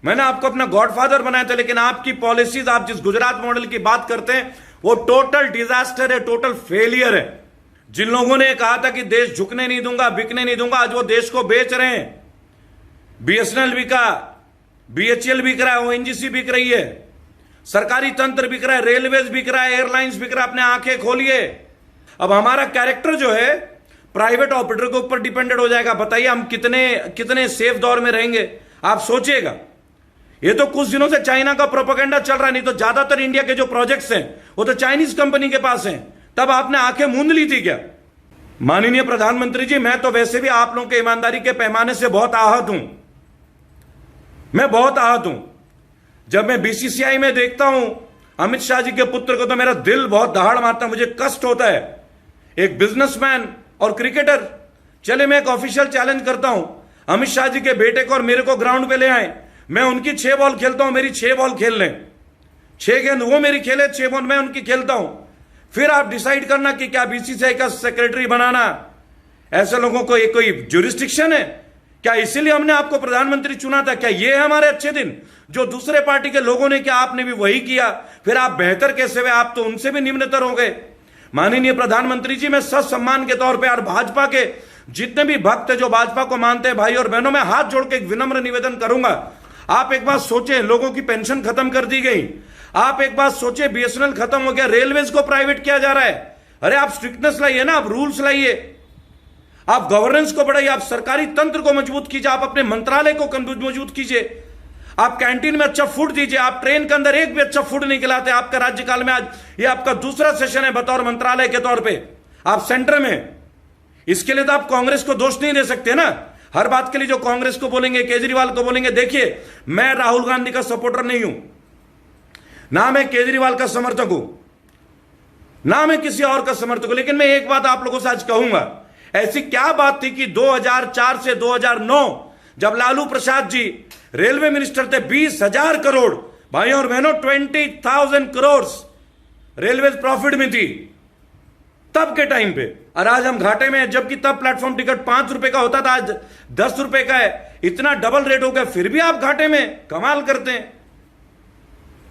मैंने आपको अपना गॉडफादर बनाया था, लेकिन आपकी पॉलिसीज, आप जिस गुजरात मॉडल की बात करते हैं वो टोटल डिजास्टर है, टोटल फेलियर है। जिन लोगों ने कहा था कि देश झुकने नहीं दूंगा, बिकने नहीं दूंगा, आज वो देश को बेच रहे हैं। बीएसएनएल बिका, बीएचईएल बिक रहा है, ओएनजीसी बिक रही है, सरकारी तंत्र बिक रहा है, रेलवेज बिक रहा है, एयरलाइंस बिक रहा है। अपने आंखें खोलिए। अब हमारा कैरेक्टर जो है प्राइवेट ऑपरेटर के ऊपर डिपेंडेंट हो जाएगा। बताइए हम कितने कितने सेफ दौर में रहेंगे, आप सोचिएगा। ये तो कुछ दिनों से चाइना का प्रोपेगेंडा चल रहा है, नहीं तो ज्यादातर इंडिया के जो प्रोजेक्ट्स हैं वो तो चाइनीज कंपनी के पास हैं। तब आपने आंखें मूंद ली थी क्या? माननीय प्रधानमंत्री जी, मैं तो वैसे भी आप लोगों के ईमानदारी के पैमाने से बहुत आहत हूं। मैं बहुत आहत हूं। जब मैं बीसीसीआई में देखता हूं अमित शाह जी के पुत्र को, तो मेरा दिल बहुत दहाड़ मारता है, मुझे कष्ट होता है। एक बिजनेसमैन और क्रिकेटर। चले, मैं एक ऑफिशियल चैलेंज करता हूं, अमित शाह जी के बेटे को और मेरे को ग्राउंड पे ले आए, मैं उनकी 6 बॉल खेलता हूं, मेरी 6 बॉल खेल लें, 6 गेंद वो मेरी खेले, 6 बॉल मैं उनकी खेलता हूं। फिर आप डिसाइड करना कि क्या बीसीसीआई का सेक्रेटरी बनाना। ऐसे लोगों को एक कोई ज्यूरिस्डिक्शन है क्या? इसीलिए हमने आपको प्रधानमंत्री चुना था क्या? ये है हमारे अच्छे दिन? जो दूसरे पार्टी के लोगों ने किया आपने भी वही किया, फिर आप बेहतर कैसे हुए? आप तो उनसे भी निम्नतर हो गए। माननीय प्रधानमंत्री जी, मैं सच सम्मान के तौर पे और भाजपा के जितने भी भक्त है जो भाजपा को मानते हैं, भाई और बहनों, मैं हाथ जोड़ के एक विनम्र निवेदन करूंगा। आप एक बात सोचें, लोगों की पेंशन खत्म कर दी गई। आप एक बात सोचिए, बीएसएनएल खत्म हो गया, रेलवेज को प्राइवेट किया जा रहा है। अरे आप स्ट्रिक्टनेस लाइए ना, आप रूल्स लाइए, आप गवर्नेंस को बढ़ाइए, आप सरकारी तंत्र को मजबूत कीजिए, आप अपने मंत्रालय को मजबूत कीजिए, आप कैंटीन में अच्छा फूड दीजिए। आप ट्रेन के अंदर एक भी अच्छा फूड नहीं खिलाते। आपका राज्यकाल में आज ये आपका दूसरा सेशन है बतौर मंत्रालय के तौर पे, आप सेंटर में। इसके लिए तो आप कांग्रेस को दोष नहीं दे सकते ना। हर बात के लिए जो कांग्रेस को बोलेंगे, केजरीवाल को बोलेंगे। देखिए, मैं राहुल गांधी का सपोर्टर नहीं हूं, ना मैं केजरीवाल का समर्थक हूं, ना मैं किसी और का समर्थक हूं। लेकिन मैं एक बात आप लोगों से आज कहूंगा, ऐसी क्या बात थी कि 2004 से 2009 जब लालू प्रसाद जी रेलवे मिनिस्टर थे, 20,000 करोड़, भाइयों और बहनों, 20,000 करोड़ रेलवे प्रॉफिट में थी तब के टाइम पे। और आज हम घाटे में हैं, जबकि तब प्लेटफॉर्म टिकट 5 रुपए का होता था, आज 10 रुपए का है। इतना डबल रेट हो गया, फिर भी आप घाटे में। कमाल करते हैं।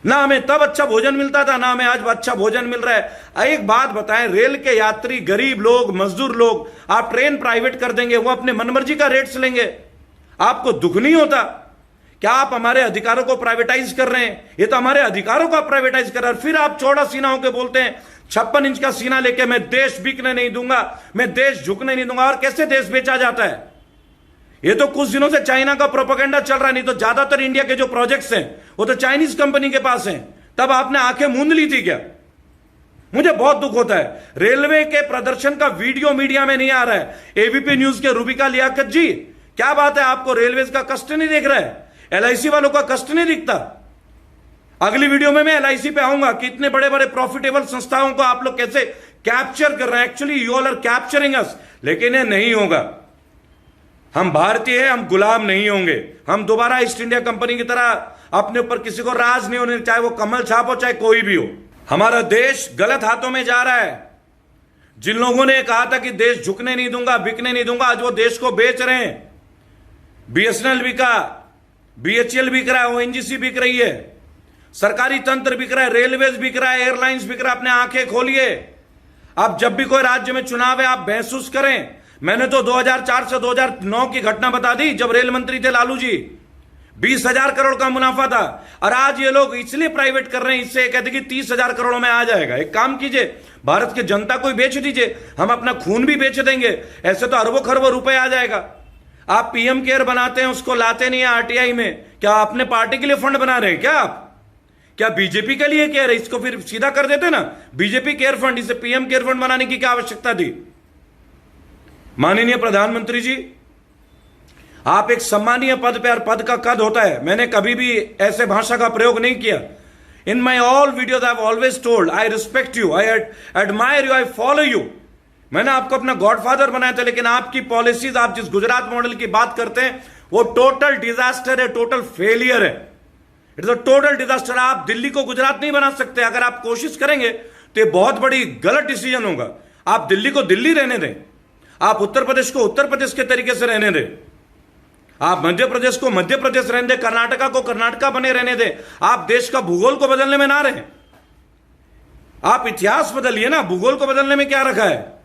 ना हमें तब अच्छा भोजन मिलता था, ना हमें आज अच्छा भोजन मिल रहा है। एक बात बताएं, रेल के यात्री, गरीब लोग, मजदूर लोग, आप ट्रेन प्राइवेट कर देंगे, वो अपने मनमर्जी का रेट्स लेंगे, आपको दुख नहीं होता? क्या आप हमारे अधिकारों को प्राइवेटाइज कर रहे हैं? ये तो हमारे अधिकारों को आप प्राइवेटाइज कर रहे हैं। फिर आप चौड़ा सीना होकर बोलते हैं, 56 इंच का सीना लेके, मैं देश बिकने नहीं दूंगा, मैं देश झुकने नहीं दूंगा। और कैसे देश बेचा जाता है? ये तो कुछ दिनों से चाइना का प्रोपेगेंडा चल रहा है, नहीं तो ज्यादातर इंडिया के जो प्रोजेक्ट्स हैं वो तो चाइनीज कंपनी के पास हैं। तब आपने आंखें मूंद ली थी क्या? मुझे बहुत दुख होता है। रेलवे के प्रदर्शन का वीडियो मीडिया में नहीं आ रहा है। एबीपी न्यूज के रूबिका लियाकत जी, क्या बात है, आपको रेलवेज का कष्ट नहीं दिख रहा है? एलआईसी वालों का कष्ट नहीं दिखता? अगली वीडियो में मैं एलआईसी पे आऊंगा कि इतने बड़े बड़े प्रॉफिटेबल संस्थाओं को आप लोग कैसे कैप्चर कर रहे हैं। Actually you all are capturing us, लेकिन ये नहीं होगा। हम भारतीय हैं, हम गुलाम नहीं होंगे। हम दोबारा ईस्ट इंडिया कंपनी की तरह अपने ऊपर किसी को राज नहीं होने, चाहे वो कमल छाप हो, चाहे कोई भी हो। हमारा देश गलत हाथों में जा रहा है। जिन लोगों ने कहा था कि देश झुकने नहीं दूंगा, बिकने नहीं दूंगा, आज वो देश को बेच रहे हैं। बीएसएनएल बिका, बीएचईएल बिक रहा है, ओएनजीसी बिक रही है, सरकारी तंत्र बिक रहा है, रेलवेज बिक रहा है, एयरलाइंस बिक रहा है। अपने आंखें खोलिए। आप जब भी कोई राज्य में चुनाव है, आप महसूस करें। मैंने तो 2004 से 2009 की घटना बता दी, जब रेल मंत्री थे लालू जी, 20,000 करोड़ का मुनाफा था। और आज ये लोग इसलिए प्राइवेट कर रहे हैं, इससे कहते कि 30,000 करोड़ में आ जाएगा। एक काम कीजिए, भारत की जनता को बेच दीजिए, हम अपना खून भी बेच देंगे, ऐसे तो अरबों खरबों रुपए आ जाएगा। आप पीएम केयर बनाते हैं, उसको लाते नहीं है आरटीआई में। क्या अपने पार्टी के लिए फंड बना रहे हैं क्या आप? क्या बीजेपी के लिए केयर है? इसको फिर सीधा कर देते ना, बीजेपी केयर फंड, इसे पीएम केयर फंड बनाने की क्या आवश्यकता थी? माननीय प्रधानमंत्री जी, आप एक सम्मानीय पद पे, और पद का कद होता है। मैंने कभी भी ऐसे भाषा का प्रयोग नहीं किया। In my all videos I have always told, I respect you, I admire you, I follow you. मैंने आपको अपना गॉडफादर बनाया था, लेकिन आपकी पॉलिसीज, आप जिस गुजरात मॉडल की बात करते हैं वो टोटल डिजास्टर है, टोटल फेलियर है। It's a total disaster. आप दिल्ली को गुजरात नहीं बना सकते। अगर आप कोशिश करेंगे तो ये बहुत बड़ी गलत डिसीजन होगा। आप दिल्ली को दिल्ली रहने दें, आप उत्तर प्रदेश को उत्तर प्रदेश के तरीके से रहने दें। आप मध्य प्रदेश को मध्य प्रदेश रहने दें, कर्नाटका को कर्नाटका बने रहने दें। आप देश का भूगोल को बदलने में ना रहे, आप इतिहास बदलिए ना, भूगोल को बदलने में क्या रखा है।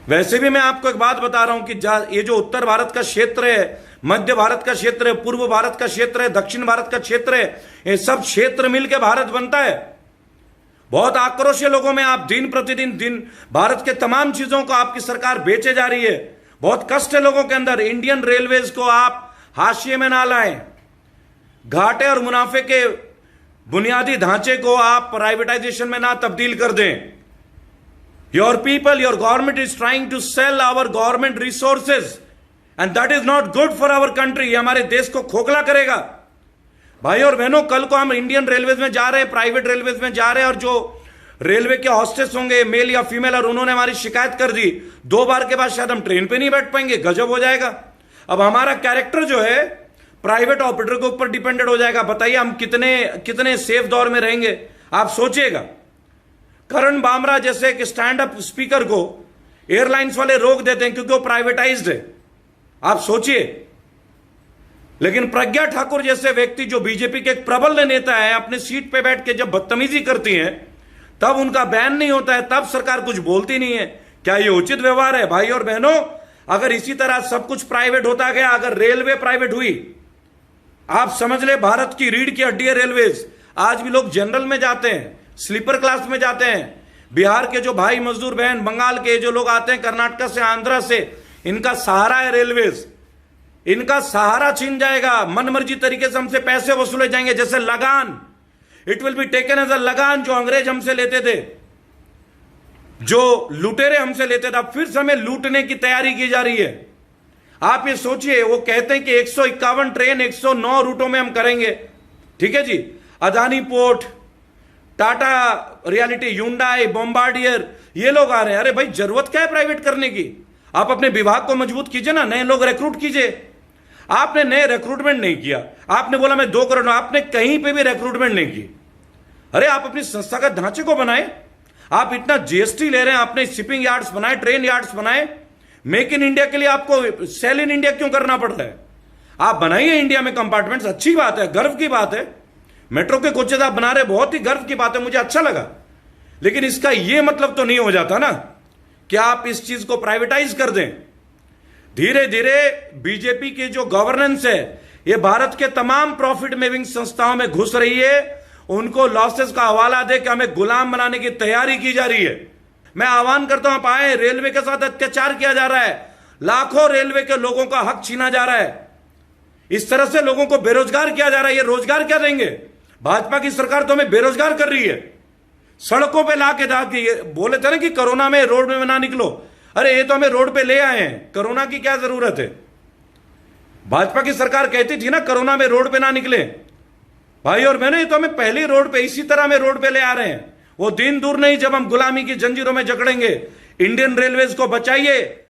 वैसे भी मैं आपको एक बात बता रहा हूं कि ये जो उत्तर भारत का क्षेत्र है, मध्य भारत का क्षेत्र है, पूर्व भारत का क्षेत्र है, दक्षिण भारत का क्षेत्र है, ये सब क्षेत्र मिलकर भारत बनता है। बहुत आक्रोश है लोगों में, आप दिन प्रतिदिन भारत के तमाम चीजों को आपकी सरकार बेचे जा रही है। बहुत कष्ट है लोगों के अंदर। इंडियन रेलवेज को आप हाशिए में ना लाएं, घाटे और मुनाफे के बुनियादी ढांचे को आप प्राइवेटाइजेशन में ना तब्दील कर दें। Your people, your government is trying to sell our government resources and that is not good for our country. हमारे देश को खोखला करेगा। भाई और बहनों, कल को हम इंडियन रेलवेज में जा रहे हैं, प्राइवेट रेलवेज में जा रहे हैं, और जो रेलवे के हॉस्टेस होंगे मेल या फीमेल, और उन्होंने हमारी शिकायत कर दी, 2 बार के बाद शायद हम ट्रेन पे नहीं बैठ पाएंगे, गजब हो जाएगा। अब हमारा कैरेक्टर जो है प्राइवेट ऑपरेटर के ऊपर डिपेंडेंट हो जाएगा। बताइए हम कितने सेफ दौर में रहेंगे। आप सोचिएगा, करण बामरा जैसे एक स्टैंड अप स्पीकर को एयरलाइंस वाले रोक देते हैं क्योंकि वो प्राइवेटाइज्ड है। आप सोचिए। लेकिन प्रज्ञा ठाकुर जैसे व्यक्ति जो बीजेपी के एक प्रबल नेता है, अपनी सीट पे बैठ के जब बदतमीजी करती हैं तब उनका बैन नहीं होता है, तब सरकार कुछ बोलती नहीं है। क्या ये उचित व्यवहार है? भाई और बहनों, अगर इसी तरह सब कुछ प्राइवेट होता गया, अगर रेलवे प्राइवेट हुई, आप समझ ले भारत की रीढ़ की हड्डी है रेलवेज। आज भी लोग जनरल में जाते हैं, स्लीपर क्लास में जाते हैं। बिहार के जो भाई मजदूर बहन, बंगाल के जो लोग आते हैं, कर्नाटक से, आंध्रा से, इनका सहारा है रेलवेज। इनका सहारा छीन जाएगा, मनमर्जी तरीके से हमसे पैसे वसूले जाएंगे, जैसे लगान। It will be taken as a lagaan, जो अंग्रेज हमसे लेते थे, जो लुटेरे हमसे लेते थे, अब फिर से हमें लूटने की तैयारी की जा रही है। आप ये सोचिए, वो कहते हैं कि 151 ट्रेन 109 रूटों में हम करेंगे। ठीक है जी, Adani port, Tata realty, Hyundai, Bombardier, ये लोग आ रहे हैं। अरे भाई, जरूरत क्या है प्राइवेट करने की? आप अपने विभाग को मजबूत कीजिए ना, नए लोग रिक्रूट कीजिए। आपने नए रिक्रूटमेंट नहीं किया। आपने बोला मैं 2 करोड़, आपने कहीं पे भी रिक्रूटमेंट नहीं की। अरे आप अपनी संस्थागत ढांचे को बनाए। आप इतना जीएसटी ले रहे हैं, आपने शिपिंग यार्ड्स बनाए, ट्रेन यार्ड्स बनाए। मेक इन इंडिया के लिए आपको सेल इन इंडिया क्यों करना पड़ रहा है? आप बनाइए इंडिया में कंपार्टमेंट्स, अच्छी बात है, गर्व की बात है। मेट्रो के कोचेज आप बना रहे, बहुत ही गर्व की बात है, मुझे अच्छा लगा। लेकिन इसका यह मतलब तो नहीं हो जाता ना कि आप इस चीज को प्राइवेटाइज कर दें। धीरे धीरे बीजेपी की जो गवर्नेंस है, ये भारत के तमाम प्रॉफिट मेकिंग संस्थाओं में घुस रही है। उनको लॉसेस का हवाला दे के हमें गुलाम बनाने की तैयारी की जा रही है। मैं आह्वान करता हूं, आप आए। रेलवे के साथ अत्याचार किया जा रहा है, लाखों रेलवे के लोगों का हक छीना जा रहा है, इस तरह से लोगों को बेरोजगार किया जा रहा है। ये रोजगार क्या देंगे? भाजपा की सरकार तो हमें बेरोजगार कर रही है। सड़कों पे ला के बोले थे ना कि कोरोना में रोड में ना निकलो। अरे ये तो हमें रोड पे ले आए हैं, कोरोना की क्या जरूरत है? भाजपा की सरकार कहती थी ना कोरोना में रोड पे ना निकले। भाई और बहनों, ये तो हमें पहले रोड पे, इसी तरह में रोड पे ले आ रहे हैं। वो दिन दूर नहीं जब हम गुलामी की जंजीरों में जकड़ेंगे। इंडियन रेलवेज को बचाइए।